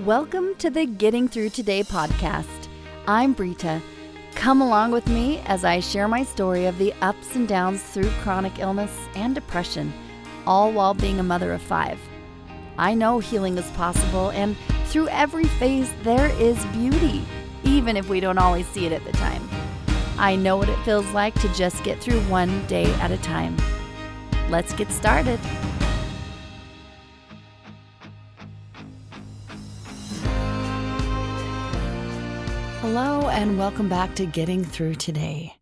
Welcome to the Getting Through Today podcast. I'm Brita. Come along with me as I share my story of the ups and downs through chronic illness and depression, all while being a mother of 5. I know healing is possible, and through every phase there is beauty, even if we don't always see it at the time. I know what it feels like to just get through one day at a time. Let's get started. Hello and welcome back to Getting Through Today.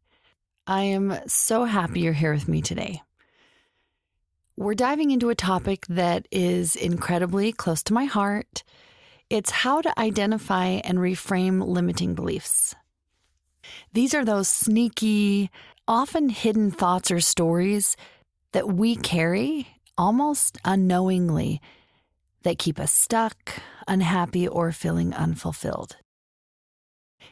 I am so happy you're here with me today. We're diving into a topic that is incredibly close to my heart. It's how to identify and reframe limiting beliefs. These are those sneaky, often hidden thoughts or stories that we carry almost unknowingly that keep us stuck, unhappy, or feeling unfulfilled.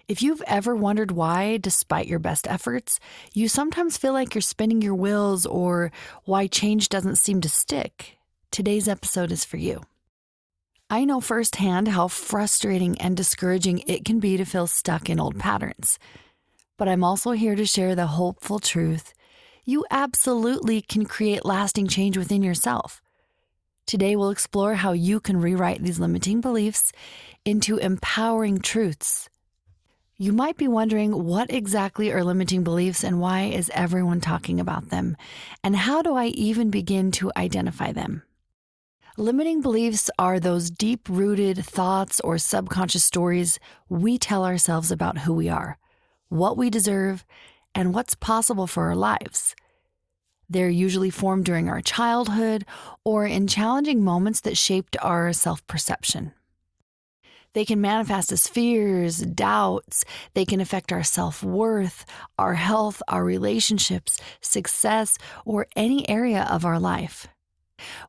If you've ever wondered why, despite your best efforts, you sometimes feel like you're spinning your wheels or why change doesn't seem to stick, today's episode is for you. I know firsthand how frustrating and discouraging it can be to feel stuck in old patterns. But I'm also here to share the hopeful truth. You absolutely can create lasting change within yourself. Today we'll explore how you can rewrite these limiting beliefs into empowering truths. You might be wondering, what exactly are limiting beliefs and why is everyone talking about them? And how do I even begin to identify them? Limiting beliefs are those deep-rooted thoughts or subconscious stories we tell ourselves about who we are, what we deserve, and what's possible for our lives. They're usually formed during our childhood or in challenging moments that shaped our self-perception. They can manifest as fears, doubts. They can affect our self-worth, our health, our relationships, success, or any area of our life.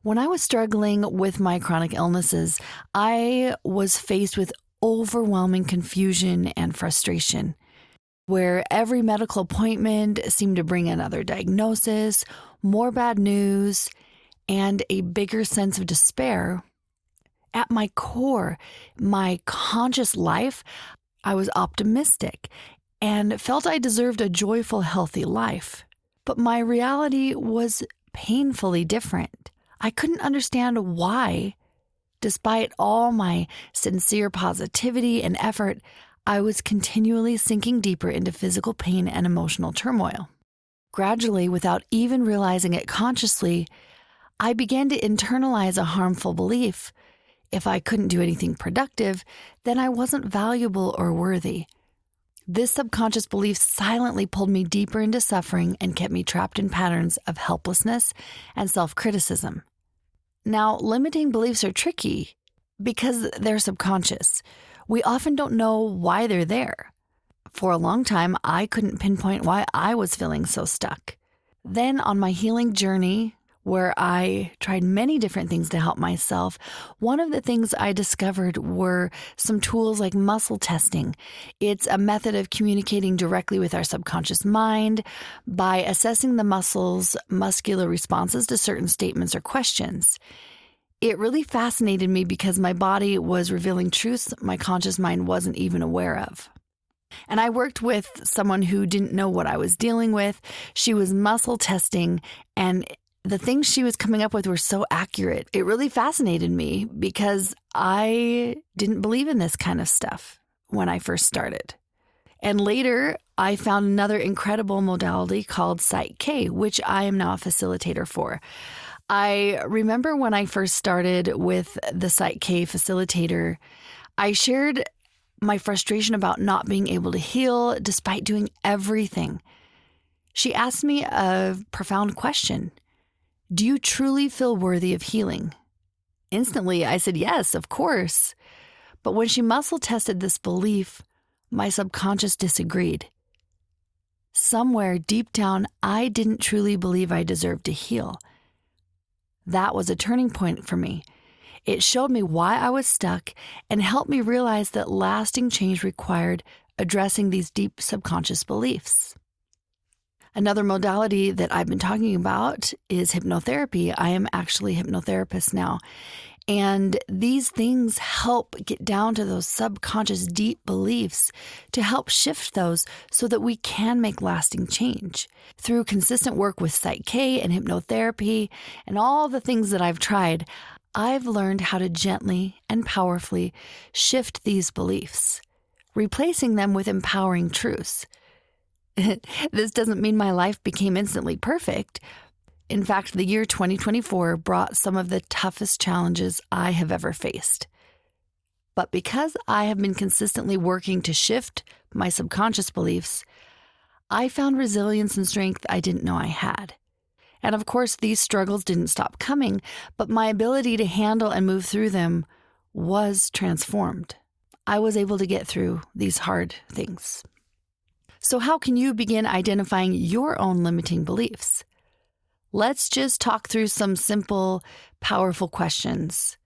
When I was struggling with my chronic illnesses, I was faced with overwhelming confusion and frustration, where every medical appointment seemed to bring another diagnosis, more bad news, and a bigger sense of despair. At my core, my conscious life, I was optimistic and felt I deserved a joyful, healthy life. But my reality was painfully different. I couldn't understand why, despite all my sincere positivity and effort, I was continually sinking deeper into physical pain and emotional turmoil. Gradually, without even realizing it consciously, I began to internalize a harmful belief. If I couldn't do anything productive, then I wasn't valuable or worthy. This subconscious belief silently pulled me deeper into suffering and kept me trapped in patterns of helplessness and self-criticism. Now, limiting beliefs are tricky because they're subconscious. We often don't know why they're there. For a long time, I couldn't pinpoint why I was feeling so stuck. Then on my healing journey, where I tried many different things to help myself, one of the things I discovered were some tools like muscle testing. It's a method of communicating directly with our subconscious mind by assessing the muscles' muscular responses to certain statements or questions. It really fascinated me because my body was revealing truths my conscious mind wasn't even aware of. And I worked with someone who didn't know what I was dealing with. She was muscle testing, and the things she was coming up with were so accurate. It really fascinated me because I didn't believe in this kind of stuff when I first started. And later, I found another incredible modality called Psych-K, which I am now a facilitator for. I remember when I first started with the Psych-K facilitator, I shared my frustration about not being able to heal despite doing everything. She asked me a profound question. Do you truly feel worthy of healing? Instantly, I said, yes, of course. But when she muscle tested this belief, my subconscious disagreed. Somewhere deep down, I didn't truly believe I deserved to heal. That was a turning point for me. It showed me why I was stuck and helped me realize that lasting change required addressing these deep subconscious beliefs. Another modality that I've been talking about is hypnotherapy. I am actually a hypnotherapist now. And these things help get down to those subconscious deep beliefs to help shift those so that we can make lasting change. Through consistent work with Psych K and hypnotherapy and all the things that I've tried, I've learned how to gently and powerfully shift these beliefs, replacing them with empowering truths. This doesn't mean my life became instantly perfect. In fact, the year 2024 brought some of the toughest challenges I have ever faced. But because I have been consistently working to shift my subconscious beliefs, I found resilience and strength I didn't know I had. And of course, these struggles didn't stop coming, but my ability to handle and move through them was transformed. I was able to get through these hard things. So how can you begin identifying your own limiting beliefs? Let's just talk through some simple, powerful questions.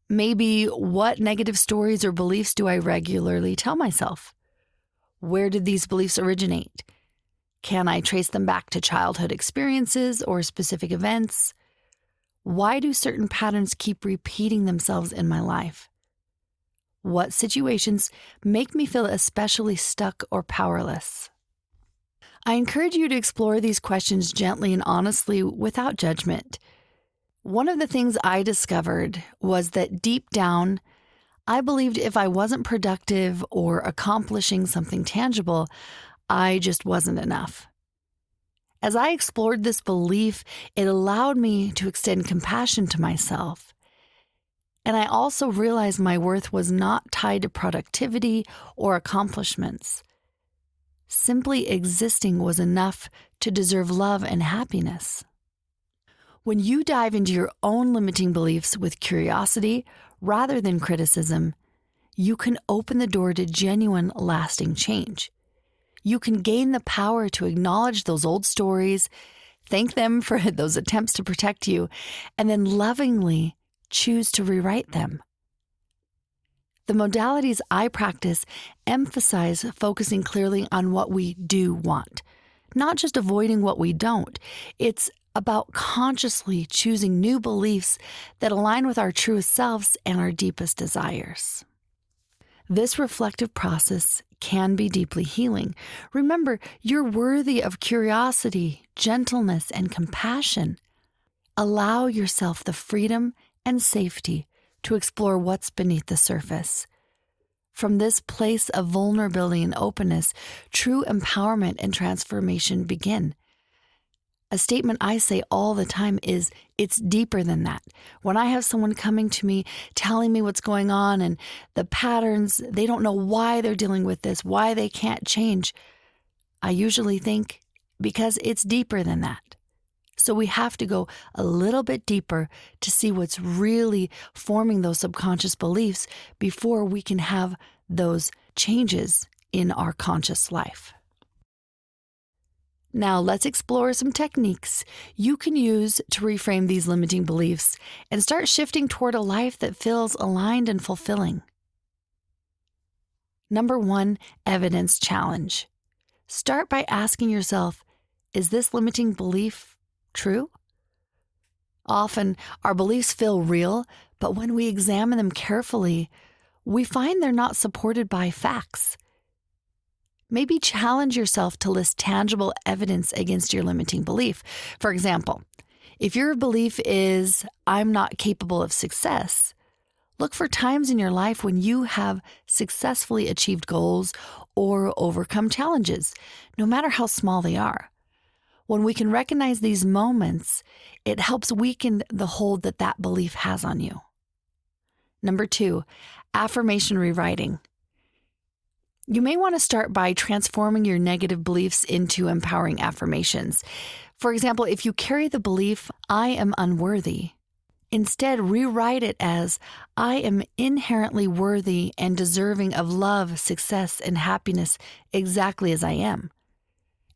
Maybe, what negative stories or beliefs do I regularly tell myself? Where did these beliefs originate? Can I trace them back to childhood experiences or specific events? Why do certain patterns keep repeating themselves in my life? What situations make me feel especially stuck or powerless? I encourage you to explore these questions gently and honestly without judgment. One of the things I discovered was that deep down, I believed if I wasn't productive or accomplishing something tangible, I just wasn't enough. As I explored this belief, it allowed me to extend compassion to myself. And I also realized my worth was not tied to productivity or accomplishments. Simply existing was enough to deserve love and happiness. When you dive into your own limiting beliefs with curiosity rather than criticism, you can open the door to genuine, lasting change. You can gain the power to acknowledge those old stories, thank them for those attempts to protect you, and then lovingly choose to rewrite them. The modalities I practice emphasize focusing clearly on what we do want, not just avoiding what we don't. It's about consciously choosing new beliefs that align with our truest selves and our deepest desires. This reflective process can be deeply healing. Remember, you're worthy of curiosity, gentleness, and compassion. Allow yourself the freedom and safety to explore what's beneath the surface. From this place of vulnerability and openness, true empowerment and transformation begin. A statement I say all the time is, it's deeper than that. When I have someone coming to me, telling me what's going on and the patterns, they don't know why they're dealing with this, why they can't change, I usually think, because it's deeper than that. So we have to go a little bit deeper to see what's really forming those subconscious beliefs before we can have those changes in our conscious life. Now let's explore some techniques you can use to reframe these limiting beliefs and start shifting toward a life that feels aligned and fulfilling. Number 1, evidence challenge. Start by asking yourself, is this limiting belief true? Often, our beliefs feel real, but when we examine them carefully, we find they're not supported by facts. Maybe challenge yourself to list tangible evidence against your limiting belief. For example, if your belief is, I'm not capable of success, look for times in your life when you have successfully achieved goals or overcome challenges, no matter how small they are. When we can recognize these moments, it helps weaken the hold that that belief has on you. Number 2, affirmation rewriting. You may want to start by transforming your negative beliefs into empowering affirmations. For example, if you carry the belief, I am unworthy, instead rewrite it as, I am inherently worthy and deserving of love, success, and happiness exactly as I am.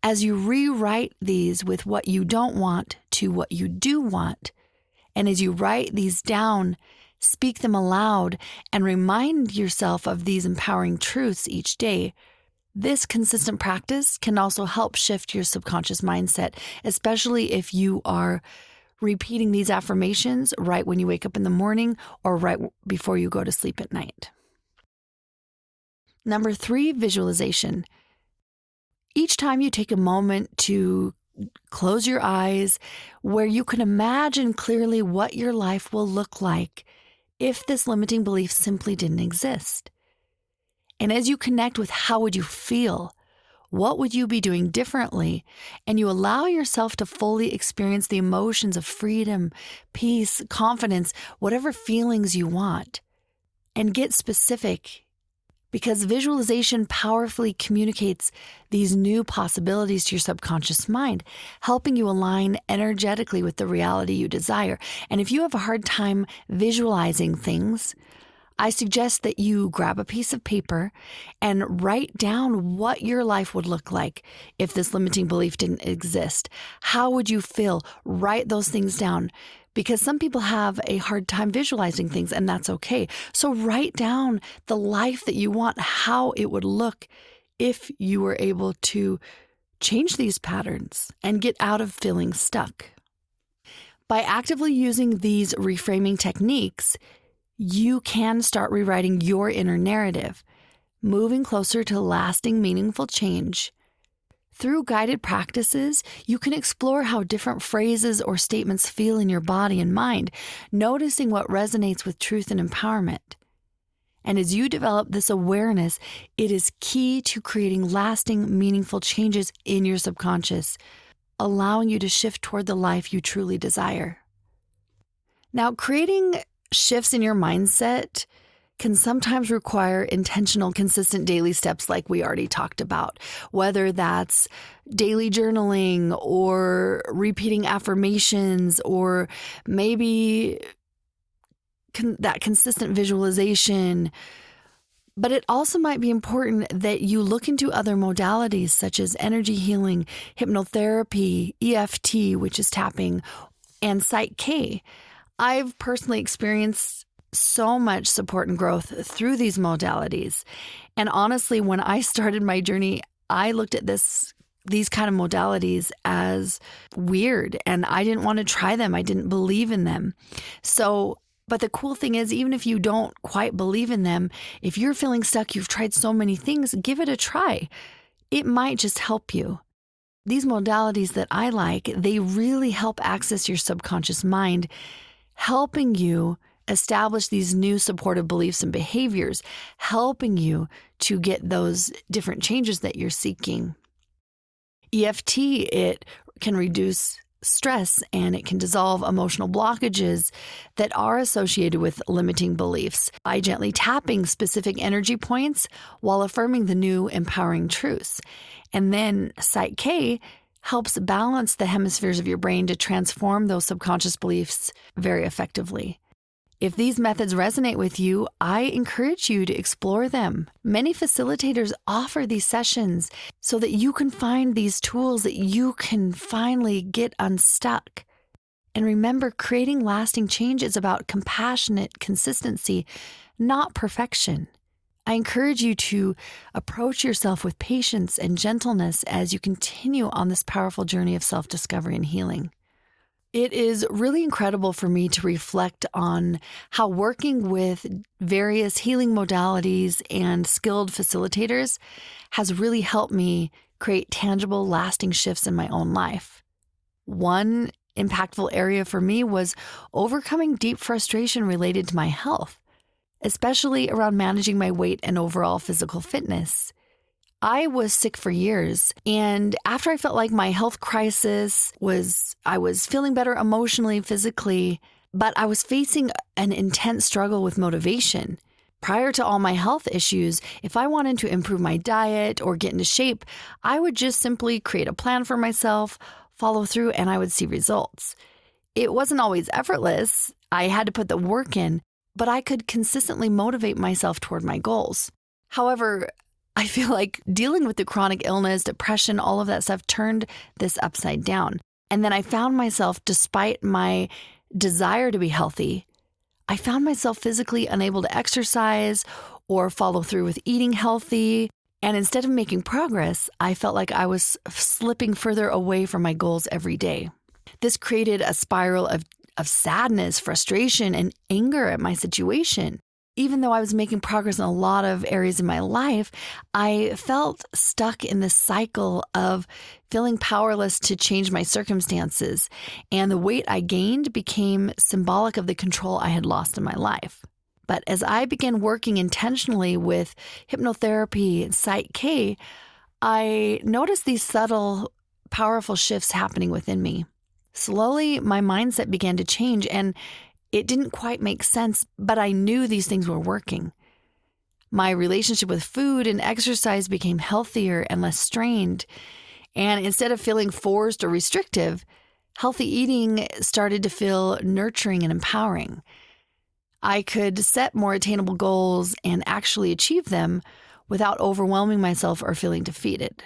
As you rewrite these with what you don't want to what you do want, and as you write these down, speak them aloud, and remind yourself of these empowering truths each day, this consistent practice can also help shift your subconscious mindset, especially if you are repeating these affirmations right when you wake up in the morning or right before you go to sleep at night. Number 3, visualization. Each time you take a moment to close your eyes, where you can imagine clearly what your life will look like if this limiting belief simply didn't exist. And as you connect with how would you feel, what would you be doing differently, and you allow yourself to fully experience the emotions of freedom, peace, confidence, whatever feelings you want, and get specific, because visualization powerfully communicates these new possibilities to your subconscious mind, helping you align energetically with the reality you desire. And if you have a hard time visualizing things, I suggest that you grab a piece of paper and write down what your life would look like if this limiting belief didn't exist. How would you feel? Write those things down, because some people have a hard time visualizing things, and that's okay. So write down the life that you want, how it would look if you were able to change these patterns and get out of feeling stuck. By actively using these reframing techniques, you can start rewriting your inner narrative, moving closer to lasting, meaningful change. Through guided practices, you can explore how different phrases or statements feel in your body and mind, noticing what resonates with truth and empowerment. And as you develop this awareness, it is key to creating lasting, meaningful changes in your subconscious, allowing you to shift toward the life you truly desire. Now, creating shifts in your mindset can sometimes require intentional, consistent daily steps like we already talked about, whether that's daily journaling or repeating affirmations, or maybe that consistent visualization. But it also might be important that you look into other modalities such as energy healing, hypnotherapy, EFT, which is tapping, and Psych K. I've personally experienced so much support and growth through these modalities. And honestly, when I started my journey, I looked at these kind of modalities as weird, and I didn't want to try them. I didn't believe in them. But the cool thing is, even if you don't quite believe in them, if you're feeling stuck, you've tried so many things, give it a try. It might just help you. These modalities that I like, they really help access your subconscious mind, helping you establish these new supportive beliefs and behaviors, helping you to get those different changes that you're seeking. EFT, it can reduce stress and it can dissolve emotional blockages that are associated with limiting beliefs by gently tapping specific energy points while affirming the new empowering truths. And then Psych K helps balance the hemispheres of your brain to transform those subconscious beliefs very effectively. If these methods resonate with you, I encourage you to explore them. Many facilitators offer these sessions so that you can find these tools that you can finally get unstuck. And remember, creating lasting change is about compassionate consistency, not perfection. I encourage you to approach yourself with patience and gentleness as you continue on this powerful journey of self-discovery and healing. It is really incredible for me to reflect on how working with various healing modalities and skilled facilitators has really helped me create tangible, lasting shifts in my own life. One impactful area for me was overcoming deep frustration related to my health, especially around managing my weight and overall physical fitness. I was sick for years, and after I felt like my health crisis I was feeling better emotionally, physically, but I was facing an intense struggle with motivation. Prior to all my health issues, if I wanted to improve my diet or get into shape, I would just simply create a plan for myself, follow through, and I would see results. It wasn't always effortless. I had to put the work in, but I could consistently motivate myself toward my goals. However, I feel like dealing with the chronic illness, depression, all of that stuff turned this upside down. And then I found myself, despite my desire to be healthy, I found myself physically unable to exercise or follow through with eating healthy. And instead of making progress, I felt like I was slipping further away from my goals every day. This created a spiral of sadness, frustration, and anger at my situation. Even though I was making progress in a lot of areas in my life, I felt stuck in this cycle of feeling powerless to change my circumstances. And the weight I gained became symbolic of the control I had lost in my life. But as I began working intentionally with hypnotherapy and Psych K, I noticed these subtle, powerful shifts happening within me. Slowly, my mindset began to change, and it didn't quite make sense, but I knew these things were working. My relationship with food and exercise became healthier and less strained. And instead of feeling forced or restrictive, healthy eating started to feel nurturing and empowering. I could set more attainable goals and actually achieve them without overwhelming myself or feeling defeated.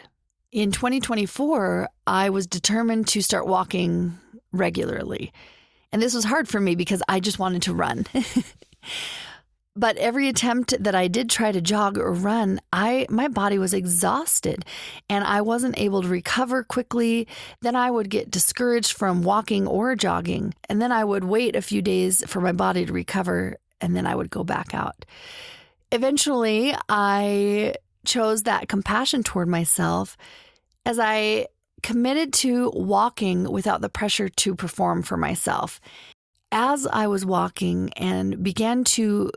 In 2024, I was determined to start walking regularly. And this was hard for me because I just wanted to run. But every attempt that I did try to jog or run, my body was exhausted and I wasn't able to recover quickly. Then I would get discouraged from walking or jogging. And then I would wait a few days for my body to recover and then I would go back out. Eventually, I chose that compassion toward myself as I committed to walking without the pressure to perform for myself. As I was walking and began to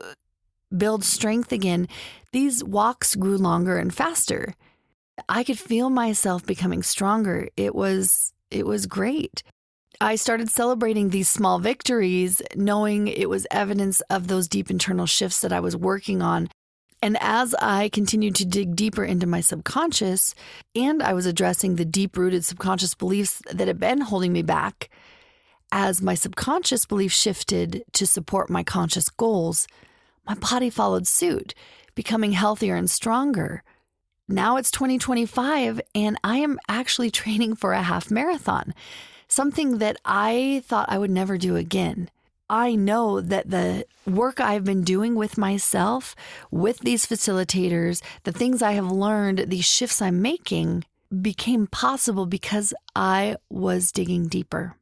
build strength again, these walks grew longer and faster. I could feel myself becoming stronger. It was great. I started celebrating these small victories, knowing it was evidence of those deep internal shifts that I was working on. And as I continued to dig deeper into my subconscious, and I was addressing the deep-rooted subconscious beliefs that had been holding me back, as my subconscious beliefs shifted to support my conscious goals, my body followed suit, becoming healthier and stronger. Now it's 2025, and I am actually training for a half marathon, something that I thought I would never do again. I know that the work I've been doing with myself, with these facilitators, the things I have learned, these shifts I'm making became possible because I was digging deeper.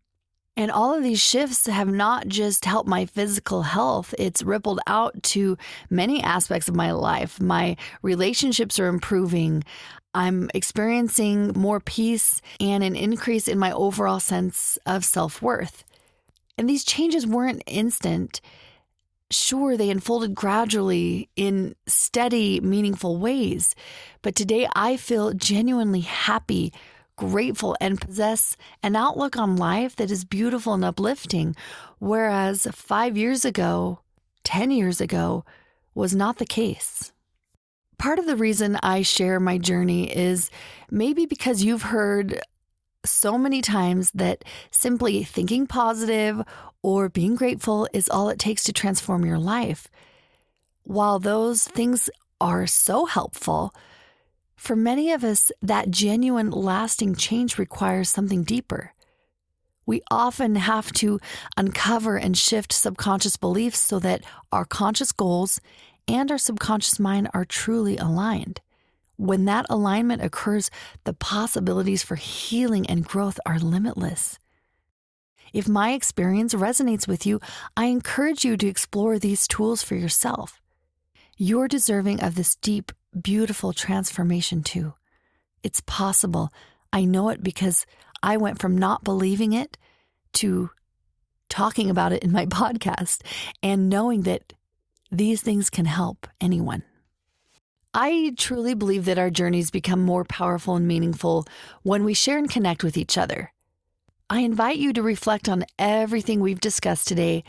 And all of these shifts have not just helped my physical health, it's rippled out to many aspects of my life. My relationships are improving. I'm experiencing more peace and an increase in my overall sense of self-worth. And these changes weren't instant. Sure, they unfolded gradually in steady, meaningful ways. But today I feel genuinely happy, grateful, and possess an outlook on life that is beautiful and uplifting, whereas 5 years ago, 10 years ago, was not the case. Part of the reason I share my journey is maybe because you've heard so many times that simply thinking positive or being grateful is all it takes to transform your life. While those things are so helpful, for many of us, that genuine, lasting change requires something deeper. We often have to uncover and shift subconscious beliefs so that our conscious goals and our subconscious mind are truly aligned. When that alignment occurs, the possibilities for healing and growth are limitless. If my experience resonates with you, I encourage you to explore these tools for yourself. You're deserving of this deep, beautiful transformation too. It's possible. I know it because I went from not believing it to talking about it in my podcast and knowing that these things can help anyone. I truly believe that our journeys become more powerful and meaningful when we share and connect with each other. I invite you to reflect on everything we've discussed today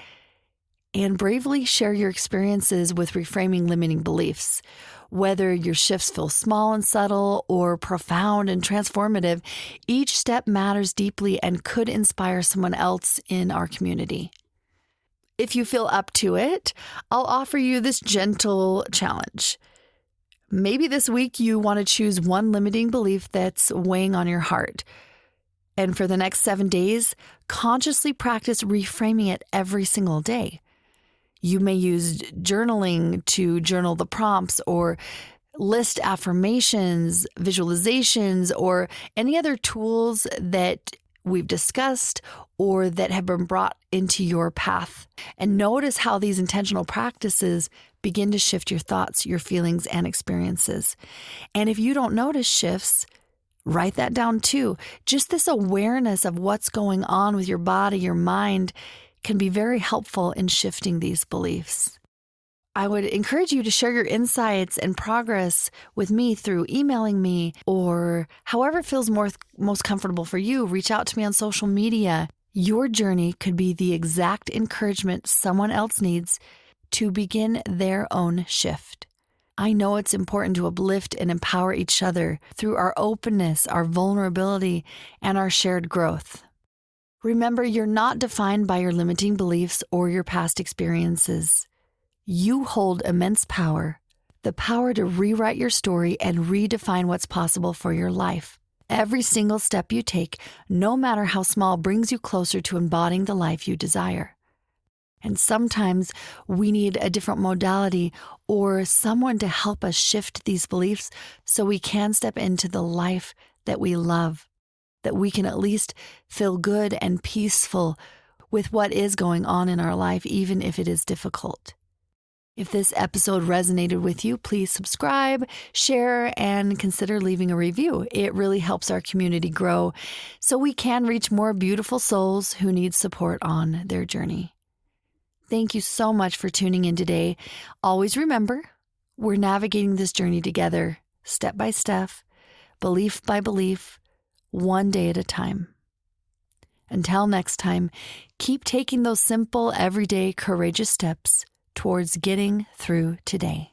and bravely share your experiences with reframing limiting beliefs. Whether your shifts feel small and subtle or profound and transformative, each step matters deeply and could inspire someone else in our community. If you feel up to it, I'll offer you this gentle challenge. Maybe this week you want to choose one limiting belief that's weighing on your heart. And for the next 7 days, consciously practice reframing it every single day. You may use journaling to journal the prompts or list affirmations, visualizations, or any other tools that we've discussed or that have been brought into your path. And notice how these intentional practices begin to shift your thoughts, your feelings, and experiences. And if you don't notice shifts, write that down too. Just this awareness of what's going on with your body, your mind, can be very helpful in shifting these beliefs. I would encourage you to share your insights and progress with me through emailing me or however feels most comfortable for you. Reach out to me on social media. Your journey could be the exact encouragement someone else needs to begin their own shift. I know it's important to uplift and empower each other through our openness, our vulnerability, and our shared growth. Remember, you're not defined by your limiting beliefs or your past experiences. You hold immense power, the power to rewrite your story and redefine what's possible for your life. Every single step you take, no matter how small, brings you closer to embodying the life you desire. And sometimes we need a different modality or someone to help us shift these beliefs so we can step into the life that we love, that we can at least feel good and peaceful with what is going on in our life, even if it is difficult. If this episode resonated with you, please subscribe, share, and consider leaving a review. It really helps our community grow so we can reach more beautiful souls who need support on their journey. Thank you so much for tuning in today. Always remember, we're navigating this journey together, step by step, belief by belief, one day at a time. Until next time, keep taking those simple, everyday, courageous steps towards getting through today.